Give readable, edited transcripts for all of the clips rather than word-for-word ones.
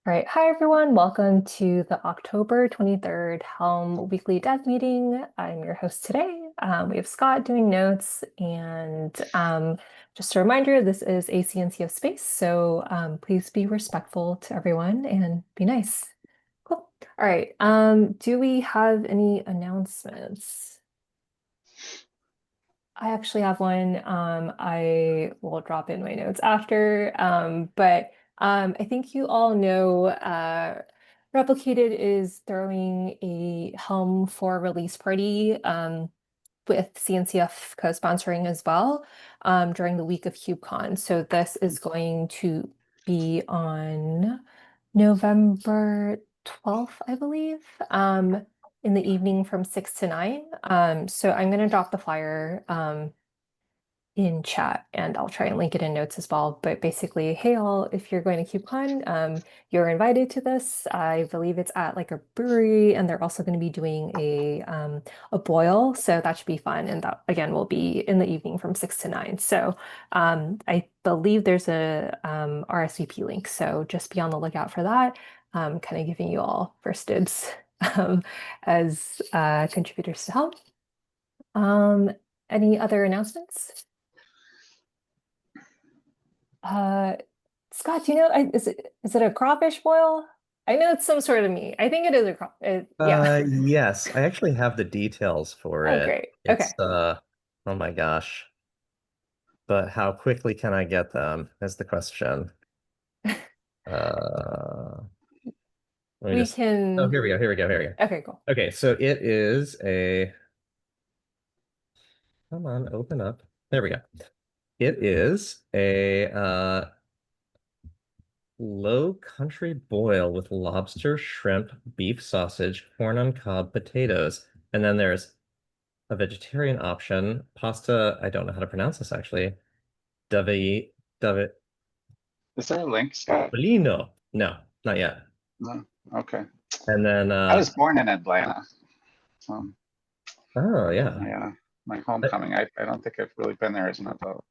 All right. Hi, everyone. Welcome to the October 23rd Helm Weekly Dev Meeting. I'm your host today. We have Scott doing notes. And just a reminder, this is a CNCF space. So please be respectful to everyone and be nice. Cool. All right. Do we have any announcements? I actually have one. I will drop in my notes after. But I think you all know Replicated is throwing a Helm 4 release party with CNCF co-sponsoring as well during the week of KubeCon. So this is going to be on November 12th, I believe, in the evening from 6 to 9. So I'm going to drop the flyer in chat and I'll try and link it in notes as well. But basically, hey all, if you're going to KubeCon, you're invited to this. I believe it's at like a brewery and they're also going to be doing a boil. So that should be fun. And that again will be in the evening from 6 to 9. So I believe there's a RSVP link. So just be on the lookout for that. Kind of giving you all first dibs as contributors to help. Any other announcements? Uh, Scott, do you know, is it a crawfish boil? I know it's some sort of meat. I think it is a yeah. Yes, I actually have the details for Oh, it. great. Okay. It's oh my gosh. But how quickly can I get them is the question. Uh let me We just Oh, can, here we go, here we go, here we go. okay, cool. Okay, so it is a come on, open up. There we go. It is a low country boil with lobster, shrimp, beef sausage, corn on cob, potatoes, and then there's a vegetarian option, pasta. I don't know how to pronounce this actually. Davi, Davi, Is there a link, Scott? Bolino. No, not yet. No. Okay. And then, I was born in Atlanta, so oh yeah, my Uh, homecoming. I don't think I've really been there as an adult.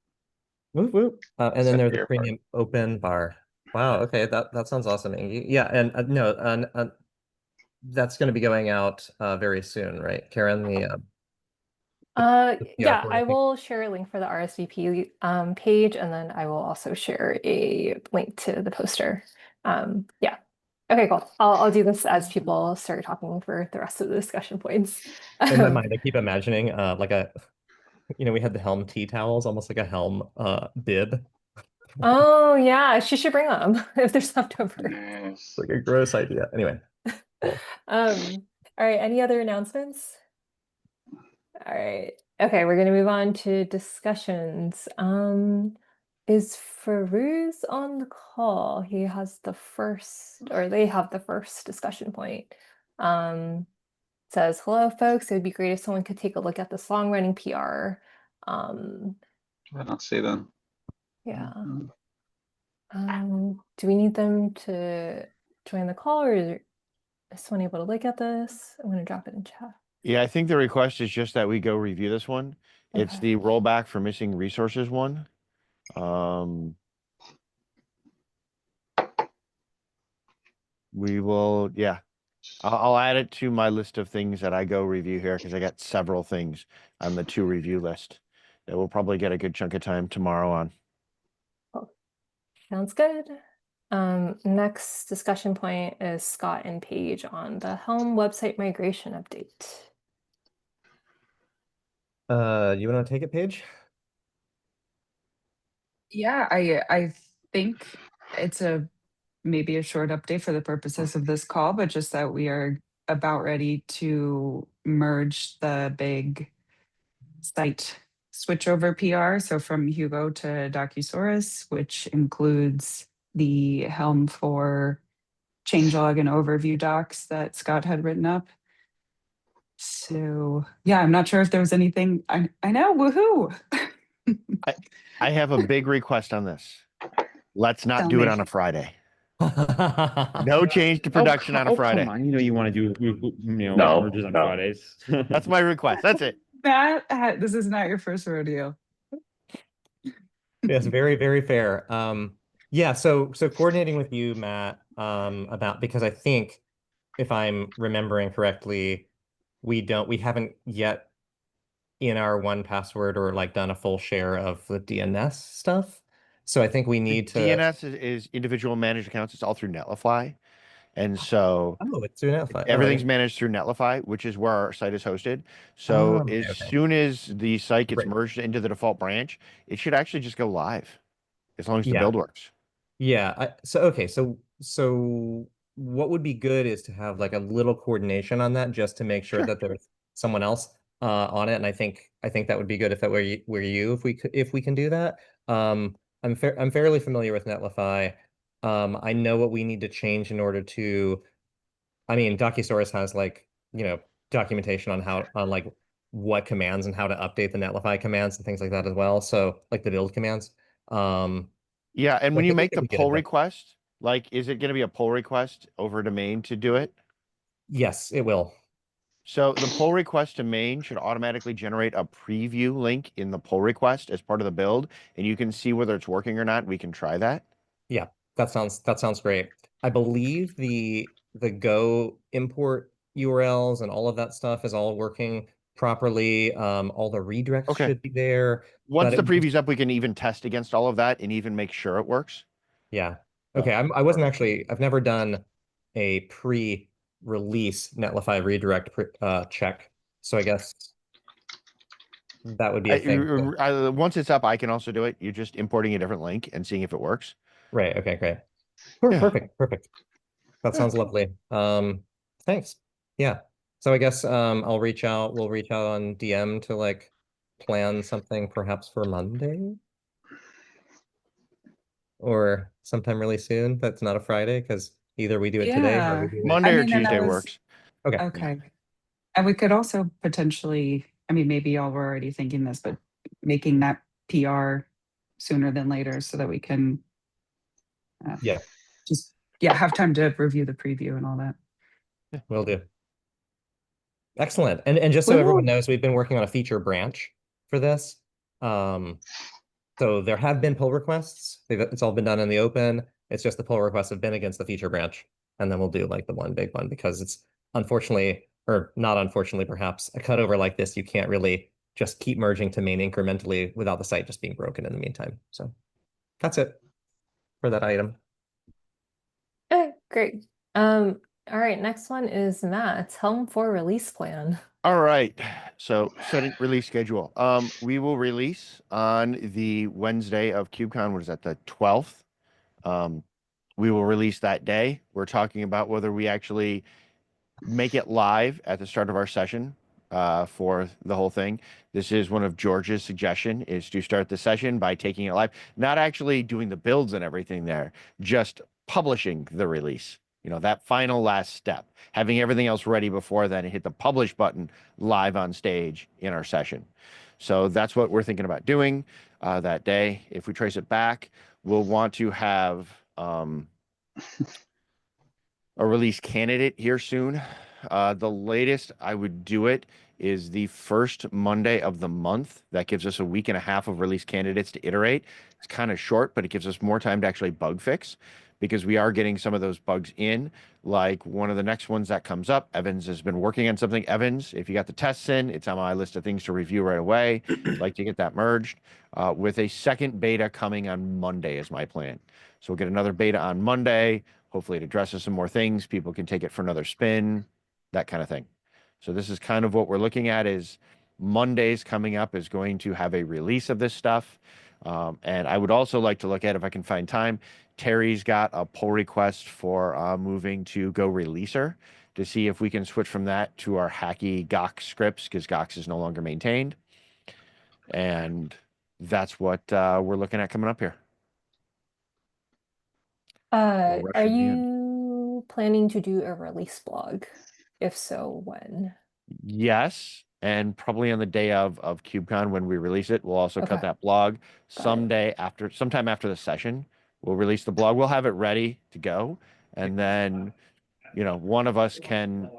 whoop whoop. And then Except there's the a airport. premium open bar. Wow. Okay, that sounds awesome. Yeah, and no, that's going to be going out very soon, right, Karen? The PR Yeah, for it, I I think. will share a link for the RSVP page, and then I will also share a link to the poster. Yeah. Okay, cool. I'll do this as people start talking for the rest of the discussion points. In my mind, I keep imagining like we had the Helm tea towels, almost like a Helm bib. Oh yeah, she should bring them if there's leftover. Yes. Like a gross idea. Anyway, cool. All right, any other announcements? All right. Okay, we're gonna move on to discussions. Is Farouz on the call? He has the first, or they have the first discussion point. Says, hello, folks. It would be great if someone could take a look at this long-running PR. Um, I don't see them. yeah. Do we need them to join the call, or is someone able to look at this? I'm gonna drop it in chat. Yeah, I think the request is just that we go review this one. It's Okay. the rollback for missing resources one. We will, yeah. I'll add it to my list of things that I go review here because I got several things on the to review list that we'll probably get a good chunk of time tomorrow on. Cool. Sounds good. Next discussion point is Scott and Paige on the Helm website migration update. You want to take it, Paige? Yeah, I think it's maybe a short update for the purposes of this call, but just that we are about ready to merge the big site switchover PR. So from Hugo to Docusaurus, which includes the Helm for changelog and overview docs that Scott had written up. So yeah, I'm not sure if there was anything. I know, woohoo! I have a big request on this. Let's not Tell do it me. on a Friday. No change to production on a Friday. Come on. You know you want to do No, merges on no. Fridays. That's my request. That's it. Matt, this is not your first rodeo. Yes, very, very fair. Yeah, so coordinating with you, Matt, about, because I think if I'm remembering correctly, we haven't yet in our 1Password or like done a full share of the DNS stuff. So I think we The need to. DNS is individual managed accounts. It's all through Netlify. And so Oh, it's through Notify. Oh, I everything's didn't. managed through Netlify, which is where our site is hosted. So Okay, as okay. soon as the site gets Great. merged into the default branch, it should actually just go live as long as the Yeah. build works. Yeah. So what would be good is to have like a little coordination on that just to make sure Sure. that there's someone else on it. And I think that would be good if that were you if we can do that. I'm fairly familiar with Netlify. I know what we need to change in order to. I mean, Docusaurus has like, documentation on how on like what commands and how to update the Netlify commands and things like that as well. So like the build commands. Um, Yeah, and so I when you think we make can the be pull good, but request, like, is it going to be a pull request over to main to do it? yes, it will. So the pull request to main should automatically generate a preview link in the pull request as part of the build, and you can see whether it's working or not. We can try that. Yeah, that sounds great. I believe the Go import URLs and all of that stuff is all working properly. All the redirects Okay. should be there, Once but the it just preview's up, we can even test against all of that and even make sure it works. yeah. So, Okay, I wasn't perfect. actually. I've never done a pre-release Netlify redirect check, so I guess that would be a thing. Once it's up, I can also do it. You're just importing a different link and seeing if it works. Right. Okay. Great. Yeah. Perfect. Perfect. That Yeah. sounds lovely. Thanks. Yeah. So I guess I'll reach out. We'll reach out on DM to like plan something perhaps for Monday or sometime really soon. That's not a Friday because either we do it today or we Yeah. do it. I Monday or mean, and I Tuesday was works. Okay. Yeah. okay. And we could also potentially, I mean, maybe y'all were already thinking this, but making that PR sooner than later so that we can uh, Yeah, just, yeah, have time to review the preview and all that. we'll do. Excellent. And just so everyone Woo! knows, we've been working on a feature branch for this. Um, so there have been pull requests. It's all been done in the open. It's just the pull requests have been against the feature branch. And then we'll do like the one big one because it's unfortunately, or not unfortunately, perhaps a cutover like this, you can't really just keep merging to main incrementally without the site just being broken in the meantime. So that's it for that item. Okay, great. All right, next one is Matt's Helm 4 release plan. All right. So setting release schedule. We will release on the Wednesday of KubeCon. What is that? The 12th. Um, we will release that day. We're talking about whether we actually make it live at the start of our session for the whole thing. This is one of George's suggestion is to start the session by taking it live, not actually doing the builds and everything there, just publishing the release. You know, that final last step, having everything else ready before then and hit the publish button live on stage in our session. So that's what we're thinking about doing that day. If we trace it back, we'll want to have a release candidate here soon. The latest I would do it is the first Monday of the month. That gives us a week and a half of release candidates to iterate. It's kind of short, but it gives us more time to actually bug fix because we are getting some of those bugs in. Like one of the next ones that comes up, Evans has been working on something. Evans, if you got the tests in, it's on my list of things to review right away. I'd like to get that merged with a second beta coming on Monday is my plan. So we'll get another beta on Monday. Hopefully it addresses some more things. People can take it for another spin, that kind of thing. So this is kind of what we're looking at is Mondays coming up is going to have a release of this stuff. And I would also like to look at, if I can find time, Terry's got a pull request for moving to Go Releaser to see if we can switch from that to our hacky Gox scripts because Gox is no longer maintained. And that's what we're looking at coming up here. We're Are rushing the end. you planning to do a release blog? If so, when? Yes, and probably on the day of KubeCon when we release it, we'll also cut Okay, that blog got it. sometime after the session. We'll release the blog. We'll have it ready to go, and then one of us can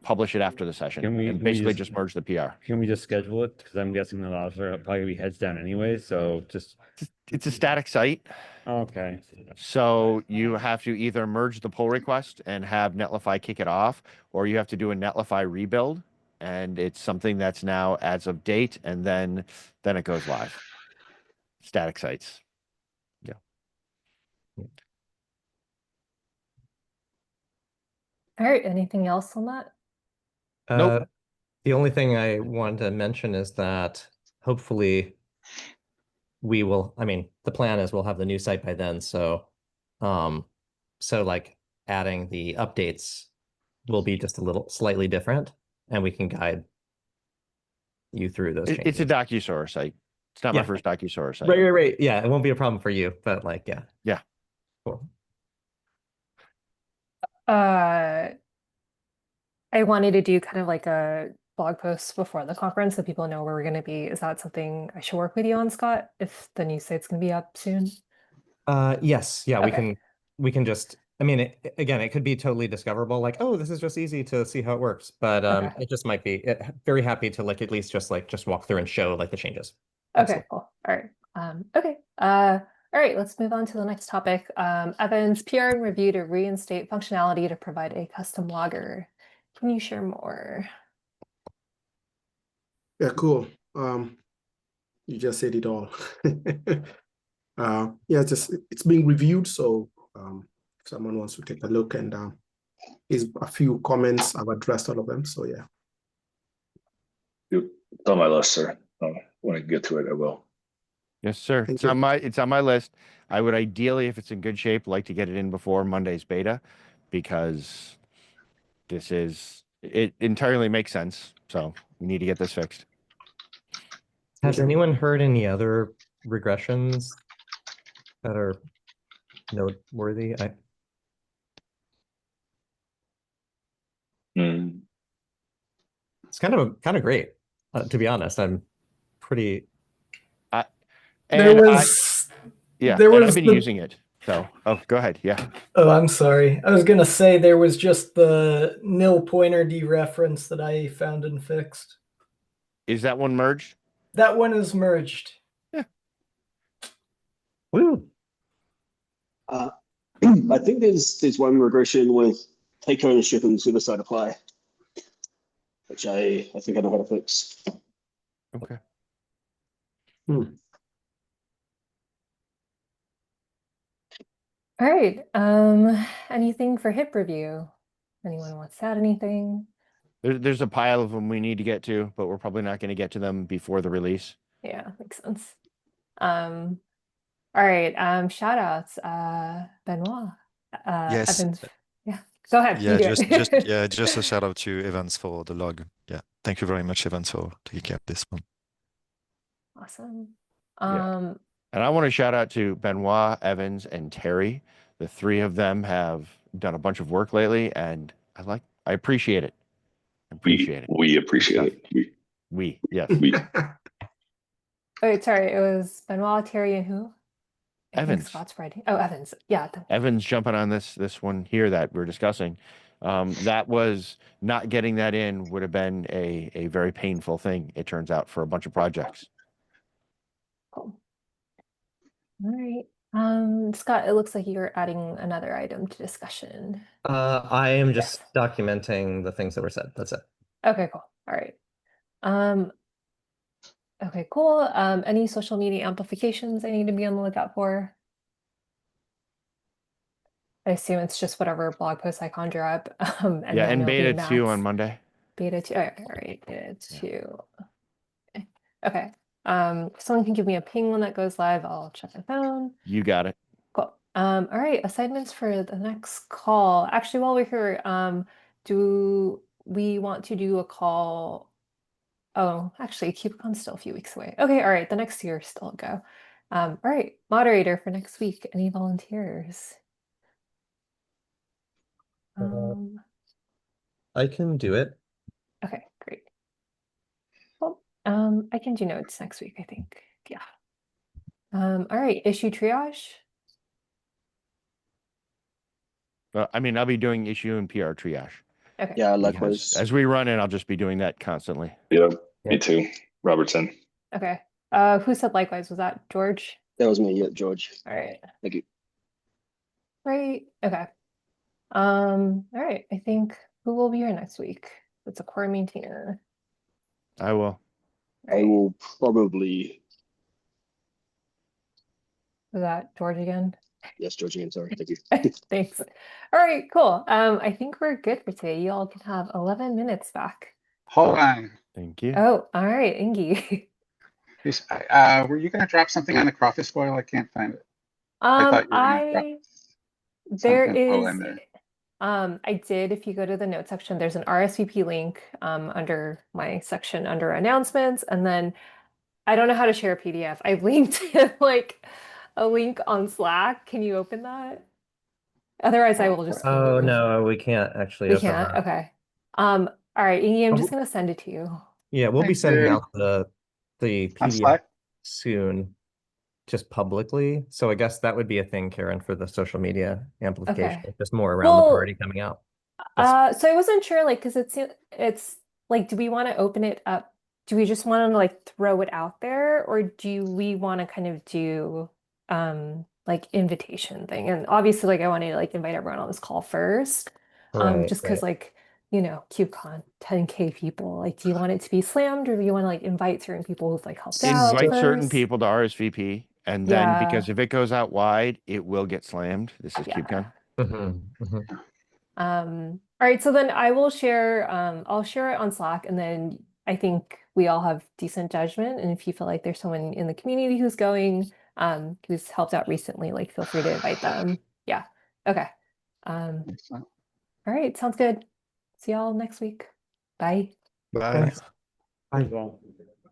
publish it after the session Can we- and can we basically just- just merge the PR. Can we just schedule it? Because I'm guessing the labs are probably gonna be heads down anyway, so just, It's a static site. okay. So you have to either merge the pull request and have Netlify kick it off, or you have to do a Netlify rebuild. And it's something that's now as of date, and then it goes live. Static sites. All right, anything else on that? Nope. The only thing I wanted to mention is that hopefully we will, I mean, the plan is we'll have the new site by then, so like adding the updates will be just a little slightly different, and we can guide you through those It's a changes. DocuSource site. It's not my Yeah. first DocuSource site. Right. Yeah, it won't be a problem for you, but like, yeah. Yeah. Cool. I wanted to do kind of like a blog post before the conference so people know where we're going to be. Is that something I should work with you on, Scott, if the new site's going to be up soon? Yes, yeah, Okay. we can just, I mean, again, it could be totally discoverable, like, oh, this is just easy to see how it works, but Okay. it just might be very happy to like at least just walk through and show like the changes. Okay, cool. All right. Okay. All right, let's move on to the next topic. Evan's PR and review to reinstate functionality to provide a custom logger. Can you share more? Yeah, cool. You just said it all. Yeah, it's being reviewed, so if someone wants to take a look, and is a few comments, I've addressed all of them, so yeah. It's on my list, sir. When I get to it, I will. Yes, sir. Thank It's you. on my list. I would ideally, if it's in good shape, like to get it in before Monday's beta, because it entirely makes sense. So we need to get this fixed. Has anyone heard any other regressions that are noteworthy? It's kind of great, to be honest. I'm pretty. And There was yeah, there and was I've been the- using it. So, go ahead. Yeah. Oh, I'm sorry. I was gonna say there was just the nil pointer dereference that I found and fixed. Is that one merged? That one is merged. Woo. I think there's one regression with take ownership and suicide apply, which I think I know how to fix. Okay. All right. Anything for hip review? Anyone wants to add anything? There's a pile of them we need to get to, but we're probably not going to get to them before the release. Yeah, makes sense. All right. Shout outs. Benoit. Yes. Evans. Yeah. Go ahead. Yeah, you do it. just a shout out to Evans for the log. Yeah, thank you very much, Evans, for taking care of this one. Awesome. Yeah. And I want to shout out to Benoit, Evans, and Terry. The three of them have done a bunch of work lately, and I appreciate it. We appreciate it. Yes. Wait, sorry. It was Benoit, Terry, and who? I think Evans. Scott's writing. Oh, Evans. Yeah. Evans jumping on this one here that we're discussing. That was not getting that in would have been a very painful thing, it turns out, for a bunch of projects. Cool. All right. Scott, it looks like you're adding another item to discussion. I am just documenting the things that were said. That's it. Okay, cool. All right. Okay, cool. Any social media amplifications I need to be on the lookout for? I assume it's just whatever blog post I conjure up. And Yeah, then and it'll be beta 2 on Matt's. Monday. Beta 2. All right, beta 2. Okay. Someone can give me a ping when that goes live. I'll check my phone. You got it. Cool. All right, assignments for the next call. Actually, while we're here, do we want to do a call? Oh, actually, KubeCon's still a few weeks away. Okay, all right, the next year still a go. All right, moderator for next week. Any volunteers? I can do it. Okay, great. Well, I can do notes next week, I think. Yeah. All right, issue triage. I mean, I'll be doing issue and PR triage. Okay. Yeah, Because likewise. as we run it, I'll just be doing that constantly. Yeah, Yeah. me too. Robertson. Okay. Who said likewise? Was that George? That was me, yeah, George. All right. Thank you. Right. Okay. All right. I think who will be here next week? It's a core maintainer. I will. I Right. will probably, Was that George again? yes, George again, sorry. Thank you. Thanks. All right, cool. I think we're good for today. You all can have 11 minutes back. Hold on. Thank you. Oh, all right, Ingy. Were you gonna drop something on the crawfish boil? I can't find it. I thought you were gonna drop There something cool is in there. I did, if you go to the note section, there's an RSVP link under my section under announcements, and then I don't know how to share a PDF. I've linked like a link on Slack. Can you open that? Otherwise, I will just Oh move. no, we can't actually We open can't. that. Okay. All right, Ingy, I'm Oh, just gonna send it to you. Yeah, we'll be Thank sending you. out the On PDF Slack? soon, just publicly. So I guess that would be a thing, Karen, for the social media amplification. Okay. Just more around the Well, party coming out. That's so I wasn't sure, like, because it's like, do we want to open it up? Do we just want to like throw it out there, or do we want to kind of do like invitation thing? And obviously, like, I want to like invite everyone on this call first, right, just right. because like, KubeCon, 10K people. Like, do you want it to be slammed, or do you want to like invite certain people who've like helped out Invite certain first? people to RSVP, and then Yeah, because if it goes out wide, it will get slammed. This is yeah. KubeCon. All right, so then I will share, I'll share it on Slack, and then I think we all have decent judgment. And if you feel like there's someone in the community who's going, who's helped out recently, like feel free to invite them. Yeah. Okay. Excellent. All right, sounds good. See y'all next week. Bye. Bye. Thanks. Well,